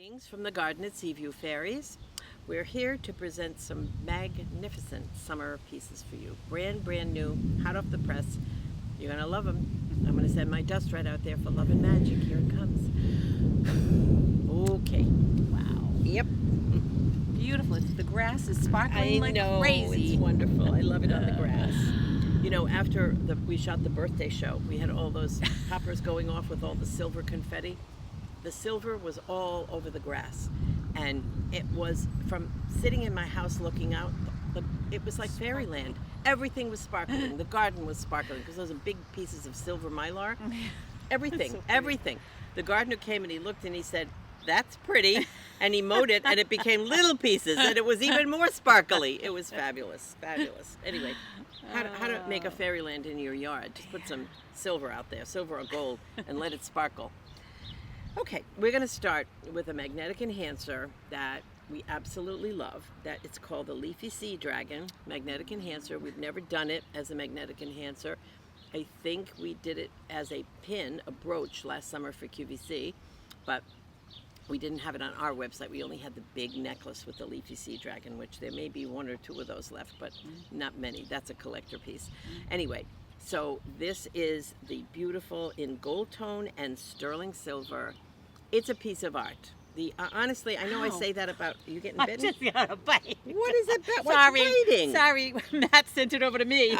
Greetings from the garden at Seaview Fairies. We're here to present some magnificent summer pieces for you. Brand new, hot off the press. You're gonna love them. I'm gonna send my dust right out there for love and magic. Here it comes. Okay. Wow. Yep. Beautiful. The grass is sparkling like crazy. It's wonderful. I love it on the grass. You know, after we shot the birthday show, we had all those poppers going off with all the silver confetti. The silver was all over the grass, and it was from sitting in my house looking out, it was like fairyland. Everything was sparkling. The garden was sparkling because those are big pieces of silver mylar. Everything, so everything. The gardener came and he looked and he said, "That's pretty," and he mowed it and it became little pieces and it was even more sparkly. It was fabulous, fabulous. Anyway, how to make a fairyland in your yard. Just put some silver out there, silver or gold, and let it sparkle. Okay, we're going to start with a magnetic enhancer that we absolutely love. That it's called the Leafy Sea Dragon magnetic enhancer. We've never done it as a magnetic enhancer. I think we did it as a pin, a brooch last summer for QVC, but we didn't have it on our website. We only had the big necklace with the Leafy Sea Dragon, which there may be one or two of those left, but not many. That's a collector piece. Anyway, so this is the beautiful in gold tone and sterling silver. It's a piece of art. Honestly, I know I say that about you getting bitten. I just got a bite. What is it? Sorry, What's biting? sorry. Matt sent it over to me.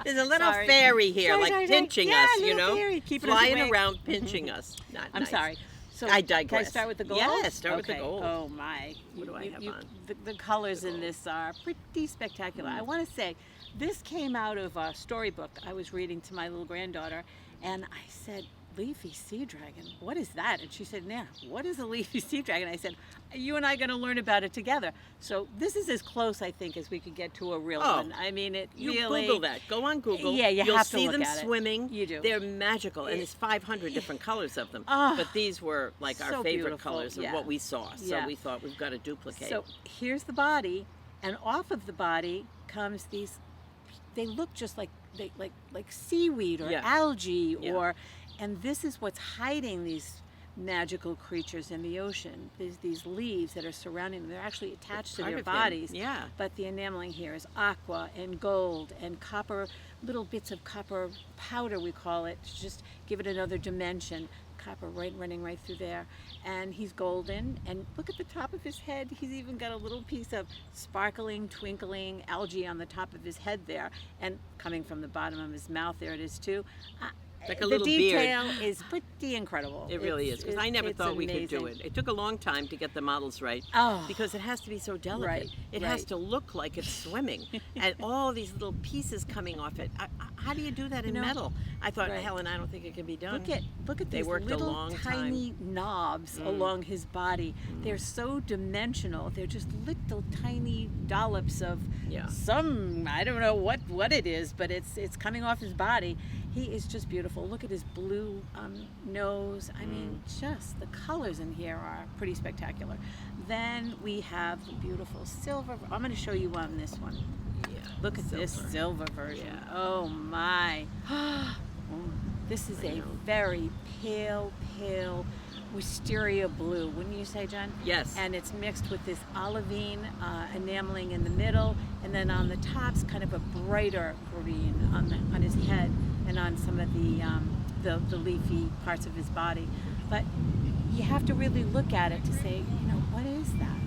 There's a little Sorry. fairy here, Sorry, like sorry, pinching yeah, us, you little know, fairy, keeping us flying awake. around, pinching us. Not I'm nice. sorry. So I digress. Can I start with the gold? Yeah, start with the Okay. gold. Oh my! What do I have on? The colors in this are pretty spectacular. I want to say, this came out of a storybook I was reading to my little granddaughter, and I said, "Leafy Sea Dragon, what is that?" And she said, "Nana, what is a Leafy Sea Dragon?" I said, "You and I are going to learn about it together." So this is as close, I think, as we could get to a real one. I mean, it You really... Google that. Go on Google. Yeah, You'll have to see look them at it. swimming. You do. They're magical, and there's 500 different colors of them. Oh, but these were like our so favorite beautiful. colors of Yeah. what we saw. So Yeah. we thought we've got to duplicate. So here's the body, and off of the body comes these. They look just like like seaweed or Yeah. algae, Yeah. and this is what's hiding these magical creatures in the ocean. There's these leaves that are surrounding them. They're actually attached to part their of them. bodies. Yeah. But the enameling here is aqua and gold and copper, little bits of copper powder, we call it, to just give it another dimension. Copper running right through there. And he's golden, and look at the top of his head. He's even got a little piece of sparkling, twinkling algae on the top of his head there, and coming from the bottom of his mouth, there it is too. Like a little the beard. detail is pretty incredible. It really is, because I never thought we could do it. It took a long time to get the models right, because it has to be so delicate. Right, it has to look like it's swimming, and all these little pieces coming off it. How do you do that in metal? I thought, Helen, I don't think it can be done. Look at They these worked a little long tiny knobs along his body. They're so dimensional. They're just little tiny dollops of some, I don't know what it is, but it's coming off his body. He is just beautiful. Look at his blue nose. I mean, just the colors in here are pretty spectacular. Then we have the beautiful silver. I'm going to show you on this one. Yeah. Look at this silver version. Yeah. Oh my. This is a very pale wisteria blue, wouldn't you say, Jen? Yes. And it's mixed with this olivine enameling in the middle, and then on the top's kind of a brighter green on his head and on some of the leafy parts of his body. But you have to really look at it to say, what is that?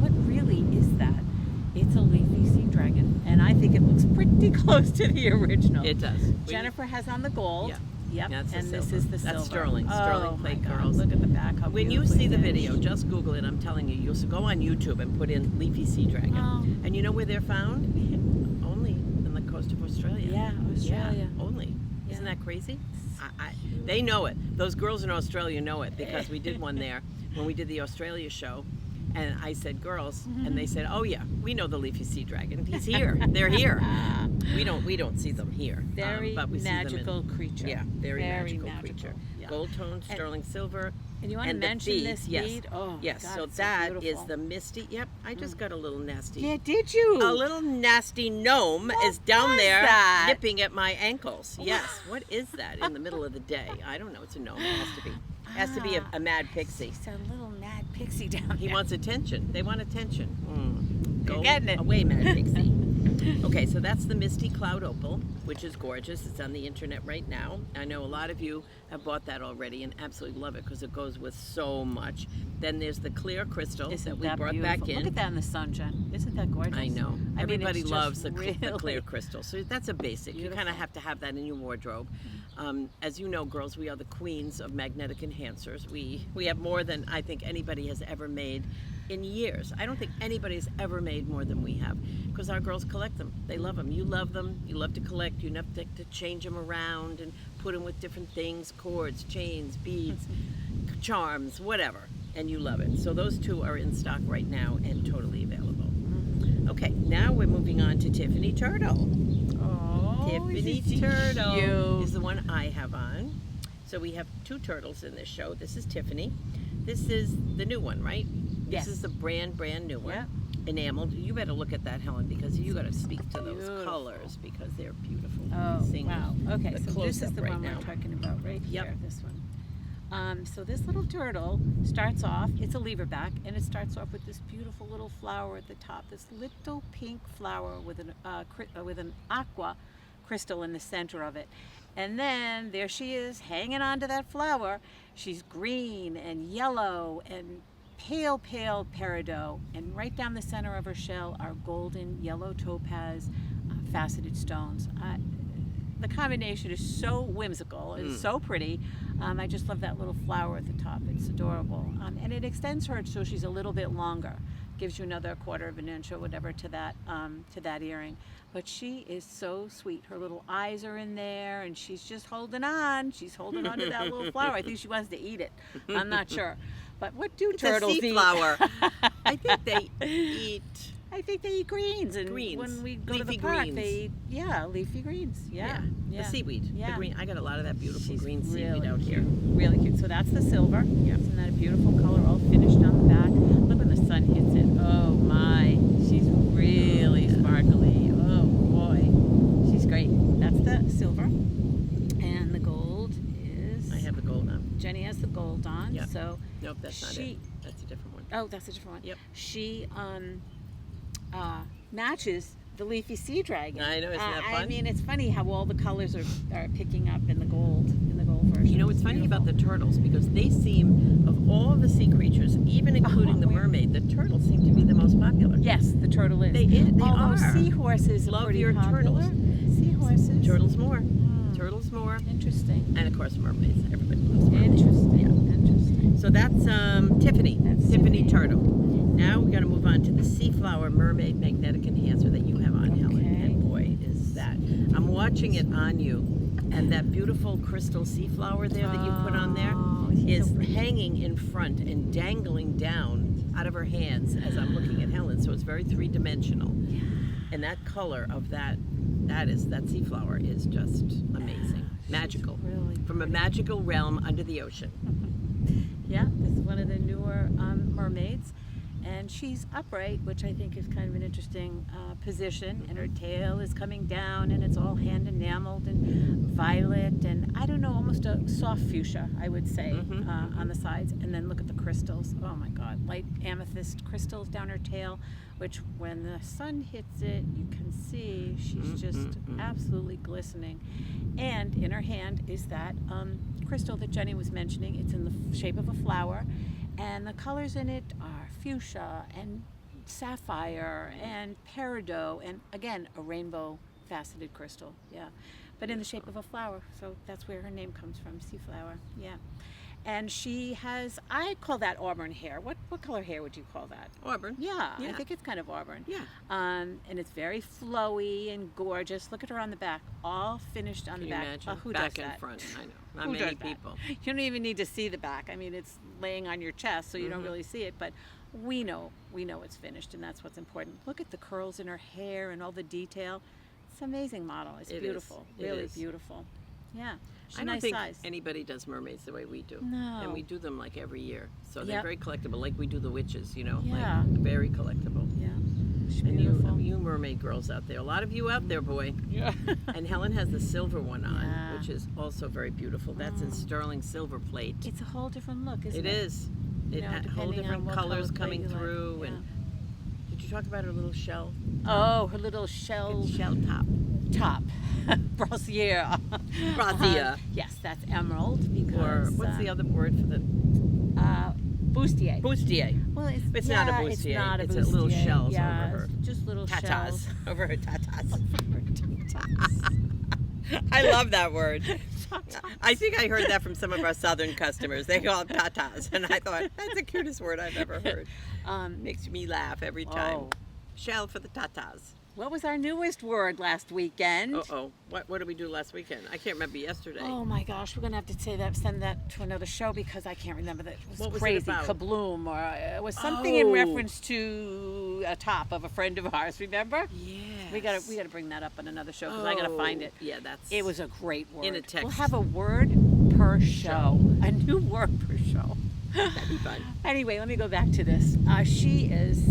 What really is that? It's a Leafy Sea Dragon, and I think it looks pretty close to the original. It does. Jennifer has on the gold. Yeah. Yep, That's and the this silver. is the silver. That's sterling. Sterling plate, my God. girls. Look at the back. How When you beautifully see the finished. video, just Google it. I'm telling you, you'll go on YouTube and put in Leafy Sea Dragon. And you know where they're found? Only in the coast of Australia. Yeah, Australia. Yeah, only. Yeah. Isn't that crazy? They know it. Those girls in Australia know it, because we did one there when we did the Australia show. And I said, girls, and they said, oh yeah, we know the Leafy Sea Dragon. He's here. They're here. We don't see them here. Very but we magical see them creature. Yeah, very magical creature. Yeah. Gold tone, sterling silver. And you want to mention this bead? Oh, yes. God, So it's that is beautiful. the Misty. Yep, I just got a little nasty. Yeah, did you? A little nasty gnome is down was there that? nipping at my ankles. Yes. What is that in the middle of the day? I don't know. It's a gnome. It has to be. It has to be a mad pixie. It's a little mad pixie down there. He wants attention. They want attention. You're Go getting it. away, Mad Pixie. Okay, so that's the Misty Cloud Opal, which is gorgeous. It's on the internet right now. I know a lot of you have bought that already and absolutely love it because it goes with so much. Then there's the clear crystal that we brought back in. Look at that in the sun, Jen. Isn't that gorgeous? I know. Everybody it's loves just the clear crystal. So that's a basic. Beautiful. You kind of have to have that in your wardrobe. As you know, girls, we are the queens of magnetic enhancers. We have more than I think anybody has ever made in years. I don't think anybody has ever made more than we have because our girls collect them. They love them. You love them. You love to collect. You love to change them around and put them with different things, cords, chains, beads, charms, whatever. And you love it. So those two are in stock right now and totally available. Okay, now we're moving on to Tiffany Turtle. Oh, Tiffany isn't she Turtle cute? is the one I have on. So we have two turtles in this show. This is Tiffany. This is the new one, right? Yes. This is the brand new one. Yeah. Enameled. You better look at that, Helen, because you got to speak to those Beautiful. colors because they're beautiful. Oh, Seeing wow. Okay, the so this is close-up the right one now. we're talking about right Yep. here, this one. So this little turtle starts off, it's a leverback, and it starts off with this beautiful little flower at the top, this little pink flower with an aqua crystal in the center of it. And then there she is hanging onto that flower. She's green and yellow and pale peridot, and right down the center of her shell are golden yellow topaz faceted stones. The combination is so whimsical. It's so pretty. I just love that little flower at the top. It's adorable. And it extends her so she's a little bit longer. Gives you another 1/4 of an inch or whatever to that earring. But she is so sweet. Her little eyes are in there and she's just holding on. She's holding on to that little flower. I think she wants to eat it. I'm not sure. But what do turtles it's a sea eat? flower. I think they eat. I think they eat greens, and Greens. when we go to Leafy the park, greens. they eat, leafy greens. Yeah. The seaweed. Yeah. The green. I got a lot of that beautiful She's green seaweed really out here. Really cute. So that's the silver. Yeah. Isn't that a beautiful color, all finished on the back? Look when the sun hits it. Oh my, she's really sparkly. Oh boy, she's great. That's the silver, and the gold is. I have the gold on. Jenny has the gold on. Yep. So Nope, that's not it. That's a different one. oh, that's a different one. Yep. She matches the Leafy Sea Dragon. I know, isn't that I fun? mean, it's funny how all the colors are picking up in the gold version. You know, it's funny about the turtles because they seem, of all of the sea creatures, even including the mermaid, the turtles seem to be the most popular. Yes, the turtle is. They Although are. seahorses are Love pretty your popular. turtles. Seahorses. Turtles more. Turtles more. Interesting. And of course, mermaids. Everybody loves mermaids. Interesting. Yeah. Interesting. So that's Tiffany. That's Tiffany Tiffany. Turtle. Now we're going to move on to the Seaflower Mermaid Magnetic Enhancer that you have on, Helen. Okay. And boy, is that. I'm watching it on you. And that beautiful crystal sea flower there that you put on there is hanging in front and dangling down out of her hands as I'm looking at Helen. So it's very three-dimensional. Yeah. And that color of that sea flower is just amazing. Magical. Really From a pretty. magical realm under the ocean. Yeah, this is one of the newer mermaids, and she's upright, which I think is kind of an interesting position, and her tail is coming down, and it's all hand enameled and violet, and I don't know, almost a soft fuchsia, I would say, on the sides. And then look at the crystals. Oh my God, light amethyst crystals down her tail, which when the sun hits it, you can see she's just absolutely glistening. And in her hand is that crystal that Jenny was mentioning. It's in the shape of a flower, and the colors in it are fuchsia and sapphire and peridot, and again a rainbow faceted crystal. Yeah, but in the shape of a flower. So that's where her name comes from, Seaflower. Yeah. And she has, I call that auburn hair. What color hair would you call that? Auburn. Yeah, Yeah. I think it's kind of auburn. Yeah. And it's very flowy and gorgeous. Look at her on the back, all finished on Can the you back. imagine? Who Back does and that? front. I know. Not Who many does that? people. You don't even need to see the back. I mean, it's laying on your chest, so you don't really see it. But we know it's finished, and that's what's important. Look at the curls in her hair and all the detail. It's an amazing model. It's It is. beautiful. It Really is. beautiful. Yeah. She's I a don't nice think size. anybody does mermaids the way we do. No. And we do them like every year. So they're Yep. very collectible, like we do the witches, you know. Yeah. Like very collectible. Yeah. She's And beautiful. you mermaid girls out there, a lot of you out there, boy. Yeah. And Helen has the silver one on, Yeah. which is also very beautiful. That's in sterling silver plate. It's a whole different look, isn't It it? is. It had whole depending on different what colors color coming you like. through. Yeah. And did you talk about her little shell? Oh, her little shell top. Brassiere. Brassiere. Yes, that's emerald because. Or what's the other word for the? Bustier. Bustier. Well, It's not a bustier. It's not a It's bustier. little shells Yeah, over her. just little Tatas. shells. Over her tatas. I love that word. I think I heard that from some of our southern customers. They call it tatas. And I thought, that's the cutest word I've ever heard. Makes me laugh every time. Oh. Shell for the tatas. What was our newest word last weekend? Uh-oh. What did we do last weekend? I can't remember yesterday. Oh my gosh, we're gonna have to send that to another show because I can't remember that. It was What was crazy. it about? Kabloom, or it was something in reference to a top of a friend of ours. Remember? Yes. We gotta bring that up on another show because I gotta find it. Yeah, that's. It was a great word. In a text. We'll have a word per show. A new word per show. That'd be fun. Anyway, let me go back to this. She is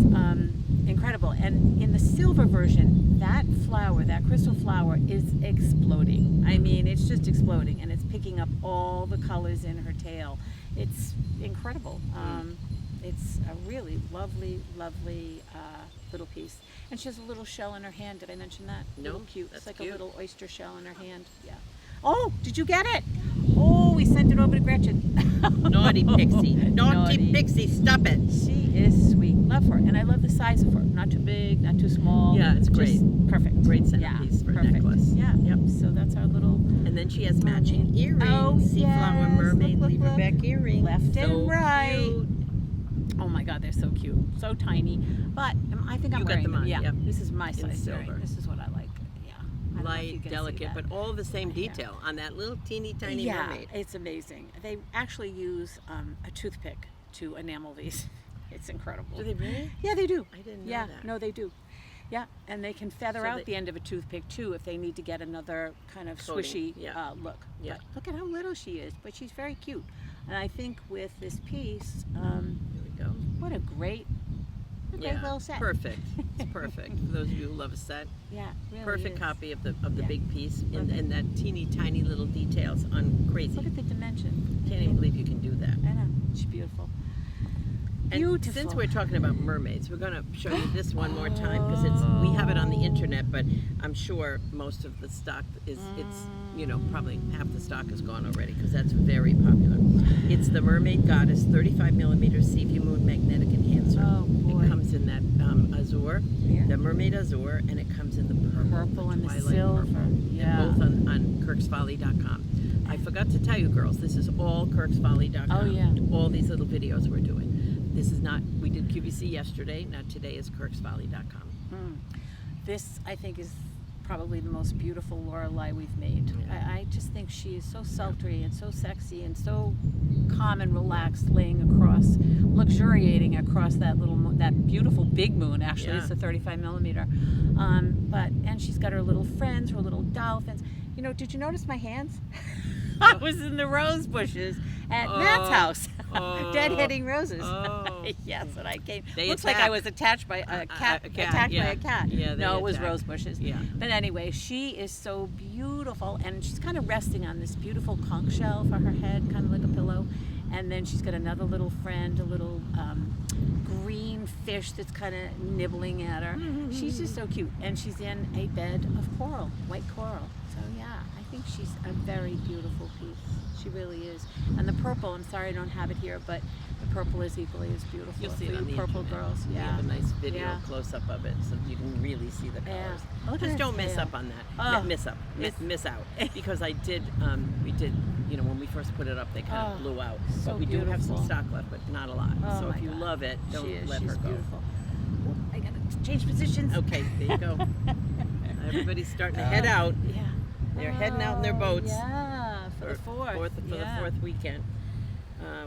incredible, and in the silver version, that flower, that crystal flower, is exploding. I mean, it's just exploding, and it's picking up all the colors in her tail. It's incredible. It's a really lovely, lovely little piece. And she has a little shell in her hand. Did I mention that? No, Little cute. that's It's like cute. a little oyster shell in her hand. Yeah. Oh, did you get it? Oh, we sent it over to Gretchen. Naughty pixie. Naughty pixie, stop it. She is sweet. Love her. And I love the size of her. Not too big, not too small. Yeah, it's great. Just perfect. Great centerpiece for a perfect. necklace. Yeah. Yep. So that's our little And then she has matching earrings. Oh, Seaflower yes. Mermaid Look, look, leverback earrings. Left and So right. cute. Oh my God, they're so cute. So tiny. But I think I'm You got wearing them on, Yeah. yep. This is my size silver. earring. This is what I like. Yeah. I don't know if you Light, can see delicate, that. but all the same Right here. detail on that little teeny tiny Yeah, mermaid. it's amazing. They actually use a toothpick to enamel these. It's incredible. Do they really? Yeah, they do. I didn't know Yeah, that. no, they do. Yeah, and they can feather So out they- the end of a toothpick too if they need to get another kind of Coating, swishy yeah. look. Yeah. But look at how little she is, but she's very cute. And I think with this piece, Here we go. what a great little set. Perfect. It's perfect. For those of you who love a set, Yeah, really perfect is. copy of the Yeah. big piece, and, Okay. and that teeny tiny little details on crazy. Look at the dimension. Can't even believe you can do that. I know. She's beautiful. And Beautiful. since we're talking about mermaids, we're going to show you this one more time because we have it on the internet, but I'm sure most of the stock it's probably half the stock is gone already because that's very popular. It's the Mermaid Goddess 35mm Seaview Moon Magnetic Enhancer. Oh, boy. It comes in that azure, Here. the Mermaid Azure, and it comes in the Purple and the Twilight silver. Purple. Yeah. And both on kirksfolly.com. I forgot to tell you, girls, this is all kirksfolly.com. Oh, yeah. All these little videos we're doing. This is not, we did QVC yesterday, now today is kirksfolly.com. This, I think, is probably the most beautiful Lorelei we've made. Yeah. I just think she is so sultry and so sexy and so calm and relaxed, luxuriating across that that beautiful big moon. Actually, Yeah. it's a 35mm. And she's got her little friends, her little dolphins. You know, did you notice my hands? I was in the rose bushes at Matt's house, deadheading roses. Oh. Yes, and I came. They Looks like I attack. was attacked by a cat. a cat, Attacked yeah. by a cat. Yeah, they no, it was attack. rose bushes. Yeah. But anyway, she is so beautiful, and she's kind of resting on this beautiful conch shell for her head, kind of like a pillow. And then she's got another little friend, a little green fish that's kind of nibbling at her. She's just so cute, and she's in a bed of coral, white coral. So yeah, I think she's a very beautiful piece. She really is. And the purple, I'm sorry I don't have it here, but the purple is equally as beautiful. You'll see for it on you the purple internet. girls. We Yeah. have a nice video Yeah. close-up of it so you can really see the Yeah. colors. Look at Just her don't miss tail. up on that. Oh. Miss out. Because we did, when we first put it up, they kind of blew out. so But we do have some beautiful. stock left, but not a lot. Oh So my if you God. love it, don't She's let her go. beautiful. Oh, I gotta change positions. Okay, there you go. Everybody's starting to head out. Yeah. They're heading out in their boats. Yeah, for the fourth. For the fourth weekend.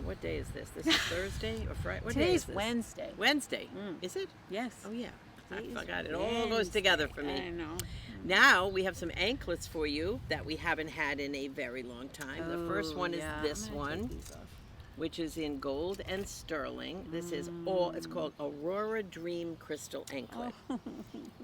What day is this? This is Thursday or Friday? What day is Today's this? Wednesday. Wednesday. Mm. Is it? Yes. Oh yeah. I Today's forgot. It all goes Wednesday. together for I me. know. Now we have some anklets for you that we haven't had in a very long time. The first one is yeah, this I'm gonna one. take these off. which is in gold and sterling. This is all, it's called Aurora Dream Crystal Anklet. Oh.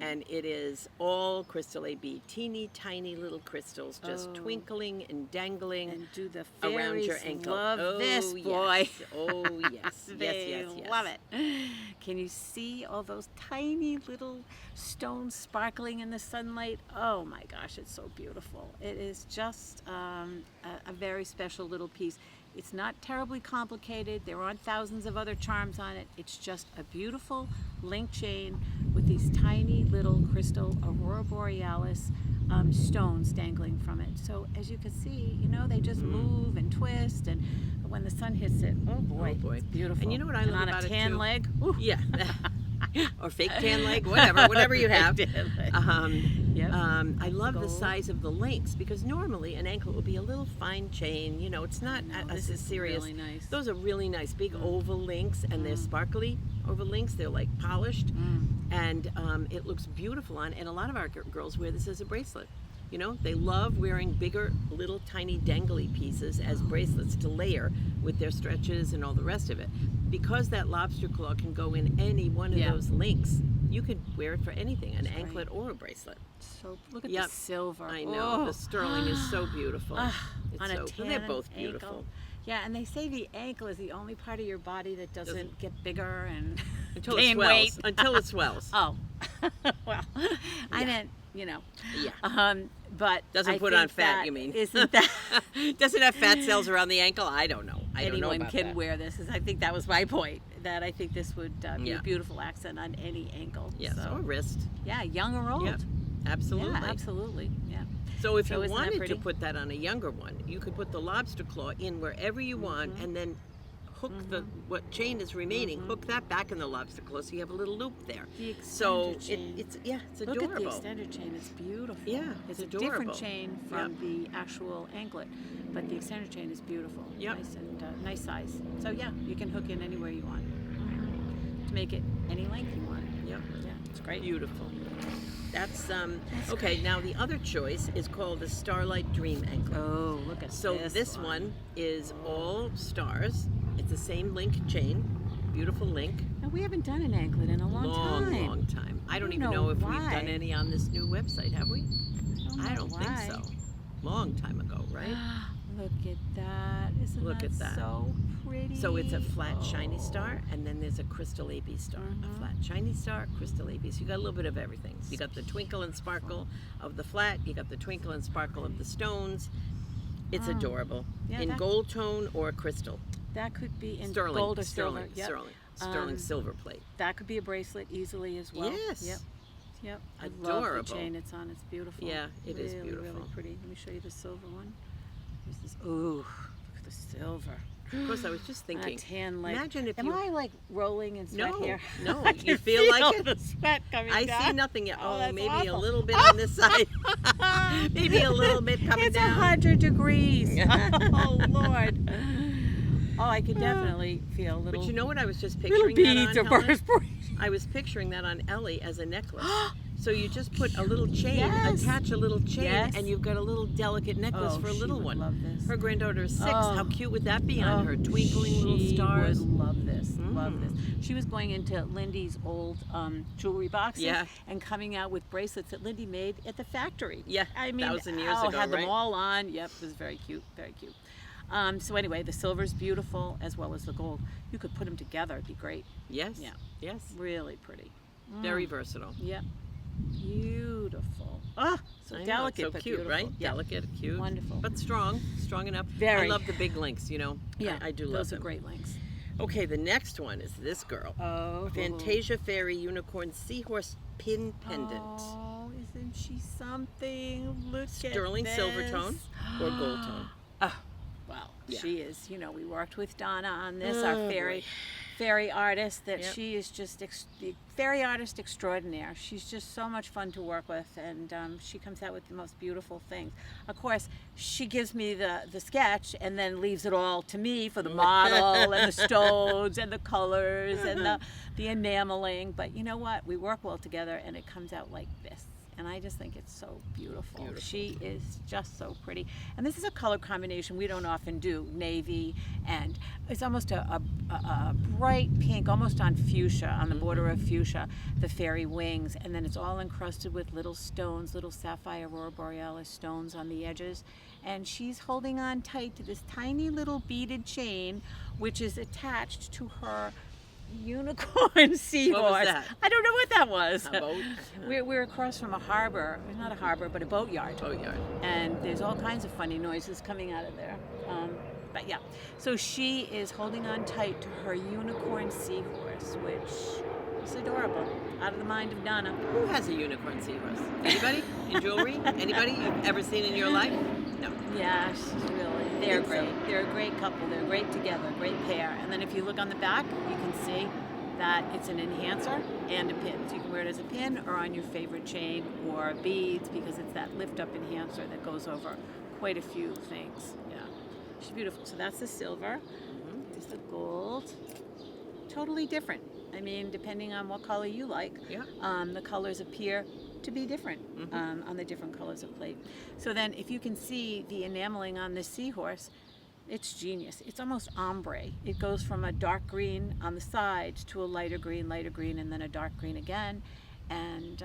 And it is all crystal AB, teeny tiny little crystals just twinkling and dangling And do the around fairies your ankle. love this, yes. boy? Oh, yes. They yes. love it. Can you see all those tiny little stones sparkling in the sunlight? Oh my gosh, it's so beautiful. It is just a very special little piece. It's not terribly complicated. There aren't thousands of other charms on it. It's just a beautiful link chain with these tiny little crystal Aurora Borealis stones dangling from it. So as you can see, you know, they just move and twist, and when the sun hits it, oh boy, it's beautiful. And you know what I and love on about a it tan too? leg, Yeah. Or fake tan leg, whatever you have. Yep. I love the gold. size of the links, because normally an anklet will be a little fine chain. You know, it's not This as is serious. really nice. Those are really nice, big oval links, and they're sparkly oval links. They're like polished, and it looks beautiful on. And a lot of our girls wear this as a bracelet. You know, they love wearing bigger, little, tiny, dangly pieces as bracelets to layer with their stretches and all the rest of it. Because that lobster claw can go in any one of those links, you could wear it for anything, an anklet or a bracelet. So look at Yep. the silver. I know, the sterling is so beautiful. It's On a so, they're tan both ankle. beautiful. Yeah, and they say the ankle is the only part of your body that doesn't get bigger and Until it gain swells. weight. Until it swells. Oh, well, I meant, you know. Yeah. But Doesn't I put on think fat, that you mean? Isn't that Doesn't have fat cells around the ankle? I don't know. I don't know anyone about can that. wear this? I think that was my point. That I think this would be Yeah. a beautiful accent on any ankle. Yes, So, or wrist. yeah, young or old. Yep. Absolutely. Yeah, absolutely. Yeah. So if So you isn't that wanted to pretty? put that on a younger one, you could put the lobster claw in wherever you want, and then hook the what chain is remaining, hook that back in the lobster claw, so you have a little loop there. The So extender chain. it's it's Look adorable. at the extender chain. It's beautiful. Yeah, it's it's a different adorable. chain from the actual anklet, but the extender chain is beautiful. Yep. Nice and nice size. So yeah, you can hook in anywhere you want to make it any length you want. Yep. Yeah, it's great. Beautiful. That's okay. Now the other choice is called the Starlight Dream Anklet. Oh, look at So this one is all stars. It's the same link chain, beautiful link. Now, we haven't done an anklet in a long time. Long time. I don't don't even know know if we've why. done any on this new website, have we? I don't think why. so. Long time ago, right? Look at that. Isn't Look that at that. so pretty? So it's a flat shiny star, and then there's a crystal AB star. A flat shiny star, crystal AB. So you got a little bit of everything. You got the twinkle and sparkle of the flat. You got the twinkle and sparkle of the stones. It's adorable. Yeah, in that- gold tone or crystal. That could be in Sterling. gold or sterling. silver. Yep. Sterling. Sterling silver plate. That could be a bracelet easily as well. Yes. Yep. Yep. I love Adorable. the chain it's on. It's beautiful. Yeah, it is really, beautiful. Really pretty. Let me show you the silver one. Here's this. Ooh, look at the silver. Of course, I was just thinking. Tan leg. Imagine if Am you. I like rolling in sweat No, here? no, I you can feel like it? the sweat coming I down. see nothing yet. Oh, Oh, that's maybe a awful. little bit on this side. Maybe a little bit coming It's down. 100 degrees. Oh Lord. Oh, I could definitely feel a little. But you know what I was just little picturing that beads on, of Helen? perspiration. I was picturing that on Ellie as a necklace. So you just put a little chain, Yes. attach a little chain, Yes. and you've got a little delicate necklace Oh, for a she little would one. love this. Her granddaughter is 6. Oh. How cute would that be on her? Twinkling little She stars. would love this. Love Mm. this. She was going into Lindy's old jewelry boxes Yeah. and coming out with bracelets that Lindy made at the factory. Yeah, I mean, 1,000 years oh, ago, had them right? all on. Yep, it was very cute. Very cute. So anyway, the silver's beautiful as well as the gold. You could put them together. It'd be great. Yes. Yeah. Yes. Really pretty. Very versatile. Yep. Beautiful. Oh, so I know, delicate it's so but cute, beautiful. right? Yeah. Delicate, cute, Wonderful. but strong enough. Very. I love the big links. You know, Yeah, I do love those them. are great links. Okay, the next one is this girl, Oh, Fantasia Fairy Unicorn Seahorse Pin Pendant, Oh, isn't she something? Look sterling at silver this. tone or gold tone. Well, Yeah. she is. You know, we worked with Donna on this, Oh, our boy. fairy artist. That Yep. she is just the fairy artist extraordinaire. She's just so much fun to work with, and she comes out with the most beautiful things. Of course, she gives me the sketch and then leaves it all to me for the model and the stones and the colors and the enameling. But you know what? We work well together, and it comes out like this. and I just think it's so beautiful. Beautiful. She is just so pretty. And this is a color combination we don't often do, navy, and it's almost a bright pink, almost on fuchsia, on the border of fuchsia, the fairy wings, and then it's all encrusted with little stones, little sapphire Aurora Borealis stones on the edges. And she's holding on tight to this tiny little beaded chain, which is attached to her unicorn seahorse. What was that? I don't know what that was. A boat? We're across from a harbor, not a harbor, but a boatyard. Boatyard. And there's all kinds of funny noises coming out of there. But yeah, so she is holding on tight to her unicorn seahorse, which is adorable. Out of the mind of Donna. Who has a unicorn seahorse? Anybody in jewelry? Anybody you've ever seen in your life? No. Yeah, she's really, they're Think so. great. They're a great couple. They're great together, great pair. And then if you look on the back, you can see that it's an enhancer and a pin. So you can wear it as a pin or on your favorite chain or beads, because it's that lift-up enhancer that goes over quite a few things. Yeah, she's beautiful. So that's the silver. There's the gold. Totally different. I mean, depending on what color you like, the colors appear to be different on the different colors of plate. So then if you can see the enameling on this seahorse, it's genius. It's almost ombre. It goes from a dark green on the sides to a lighter green, and then a dark green again. And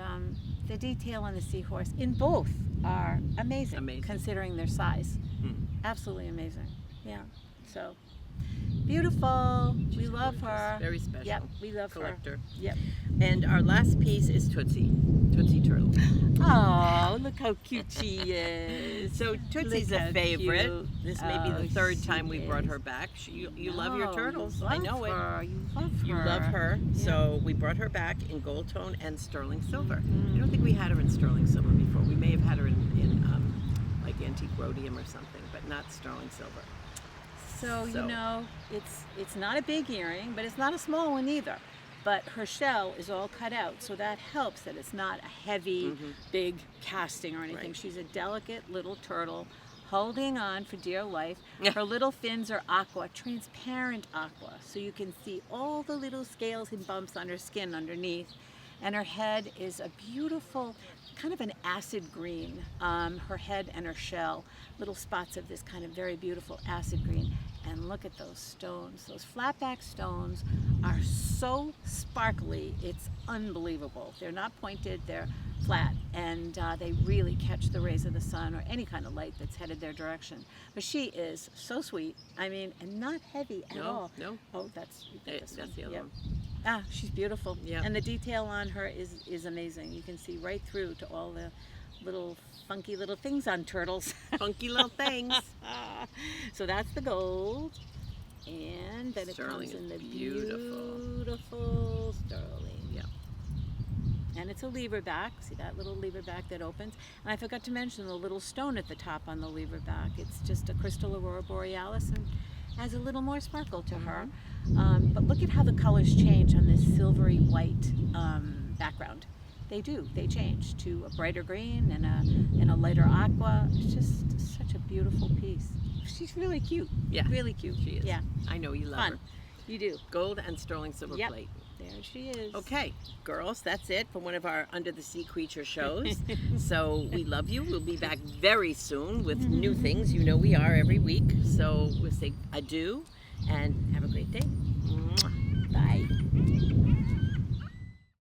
the detail on the seahorse in both are amazing. Considering their size. Absolutely amazing. Yeah. So beautiful. We love her. Very special. Yep, we love Collector. her. Yep. And our last piece is Tootsie Turtle. Oh, look how cute she is. So Tootsie's Look a how favorite. cute. This may be the Oh, third time she we brought is. her back. You love your turtles. You I love know it. her. You love her. You love her. Yeah. So we brought her back in gold tone and sterling silver. I don't think we had her in sterling silver before. We may have had her in like antique rhodium or something, but not sterling silver. So you know, it's not a big earring, but it's not a small one either. But her shell is all cut out, so that helps that it's not a heavy, big casting or anything. Right. She's a delicate little turtle holding on for dear life. Her little fins are aqua, transparent aqua, so you can see all the little scales and bumps on her skin underneath. And her head is a beautiful, kind of an acid green, her head and her shell, little spots of this kind of very beautiful acid green. And look at those stones. Those flatback stones are so sparkly, it's unbelievable. They're not pointed, they're flat, and they really catch the rays of the sun or any kind of light that's headed their direction. But she is so sweet, I mean, and not heavy at all. No. Oh, that's That's the other one. Ah, she's beautiful. Yeah. And the detail on her is amazing. You can see right through to all the little funky little things on turtles. Funky little things. So that's the gold. And then Sterling it comes in the is beautiful. beautiful sterling. Yeah. And it's a lever back. See that little lever back that opens? And I forgot to mention the little stone at the top on the lever back. It's just a crystal Aurora Borealis and has a little more sparkle to her. But look at how the colors change on this silvery white background. They do. They change to a brighter green and a lighter aqua. It's just such a beautiful piece. She's really cute. Yeah. Really cute. She is. Yeah. I know you love Fun. her. You do. Gold and sterling silver Yep. plate. There she is. Okay, girls, that's it for one of our Under the Sea Creature shows. So we love you. We'll be back very soon with new things. You know we are every week. So we'll say adieu and have a great day. Mwah. Bye.